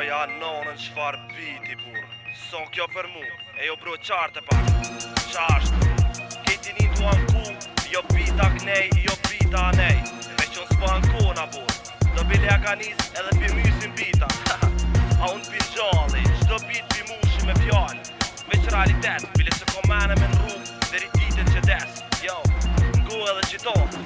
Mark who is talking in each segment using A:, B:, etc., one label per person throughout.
A: ja nonën qfar biti bur. Son kjo për mu, e jo bro qartë pak. Qashtë, keti një tu anku, jo bita knej, jo bita anej. Me qon s'po ankona bur, do bile ja ka nis edhe pi mysin bita. A unë pin gjalli, qdo bit pi mushi me fjall. Veç realitet, bile se ko mene me në rrug, deri ditën që des. Jo, ngu edhe qiton.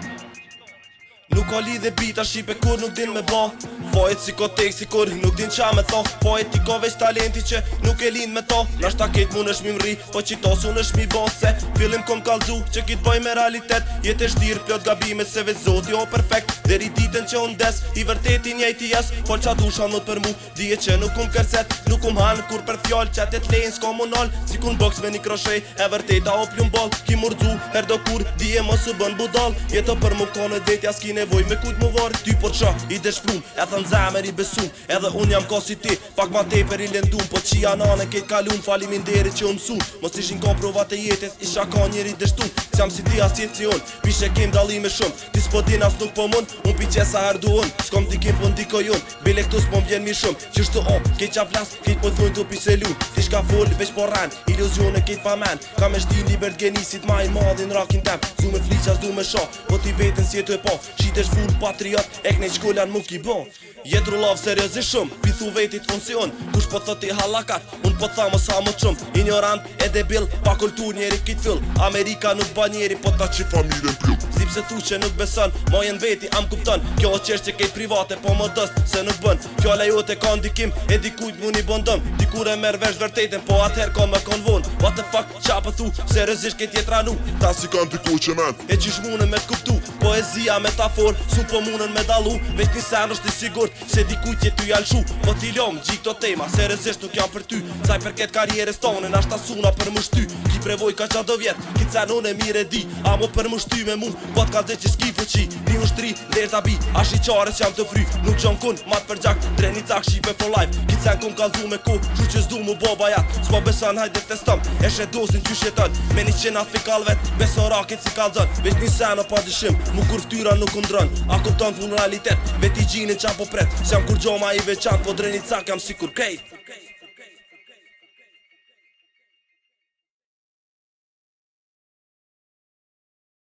B: Nuk ka lidhe bita shqipe kur nuk din me ba. Fajt si ko tek si kur nuk din qa me tha. Fajt i ka veç talenti që nuk e lind me ta. Nashta ket mun është mi mri, po qitos unë është mi ba. Se fillim kom kalzu që kit boj me realitet. Jet e shtir plot gabimet se veç zoti o perfekt. Deri ditën që unë des, i vërteti njejti jes. Fol qa dusha not për mu, dije që nuk kum kërset. Nuk kum han kur për fjall, që atet lejn s'ka monal. Si kun box me një kroshej, e vërteta o pljum ball. Ki murdzu, herdo kur, dije mos u bën budal. Jeto për mu kone detja s'ki nevoj me kujt mu varë. Ty po qa, i deshfrum, e thën zemër i besum. Edhe unë jam ka si ti, pak ma teper i lendum. Po qia nane kejt kalun, faliminderit që umsu. Mos ishin ka provat e jetes, isha ka njeri deshtum. S'jam si ti as jet si unë, pishe kem dalime shumë. Ti s'po din as nuk po mun, unë pi qesa herdu unë. S'kom dikim po ndikoj unë, bile këtu s'po m'vjen mi shumë. Qështu o, kejt qa flas, kejt po thujnë tu piselun. Ti shka full, veç po ran, iluzione kejt pa men. Ka me shtin libert genisit ma i madhin rakin tem. Zu me fliqa, zu me sha, po ti vetën si jetu e po. Shitesh full patriot, ek nej shkollan mu ki bon. Jet rullav seriozisht shumë, pithu vetit unë si unë. Kush po thot i halakat, unë po tha mos ha më shumë. Ignorant e debil, pa kultur njeri kit fill. Amerika nuk ba njeri, po ta që familjen plu. Zip se thu që nuk beson, mojen veti am kupton. Kjo o qesht që kejt private, po më dëst se nuk bën. Kjo lejote ka ndikim, e dikujt mu një bëndëm. Dikur e merr vesh vërtetin, po ather ka me konvon. What the fuck, qa po thu, seriozisht kejt jet ranu. Ta si kan dikuj që men, e gjish munën me t'kuptu. Poezia, metafor, sun po munën me dalu. Veç një sen është i sigurt, se dikujt jet ty janë shu. Po t'i lom, gjik to tema, seriozisht nuk jam për ty. Saj përket karrieres tonë, nashta suna për më shty. Ki prevoj ka qa do vjet, ki sen unë e mire di. A mo për më shty me mu, po t'ka dhe që s'ki fuqi. Një ushtri, der t'a bi, a shiqare që jam të fry. Nuk qon kun, mat për gjak, dreni cak shipe for life. Ki sen kum kalzu me ku, shu që s'du mu boba jat. S'po beson hajde testom, e shet dosin qysh jeton. Me një qena fikal vet, beso rakit si kalzon. Veç një sen o pa dyshim, mu kur ftyra nuk undron. A kupton full realitet, veti gjinin qa po pret. S'jam kur gjoma i veçant, po dreni cak jam si kur kejt.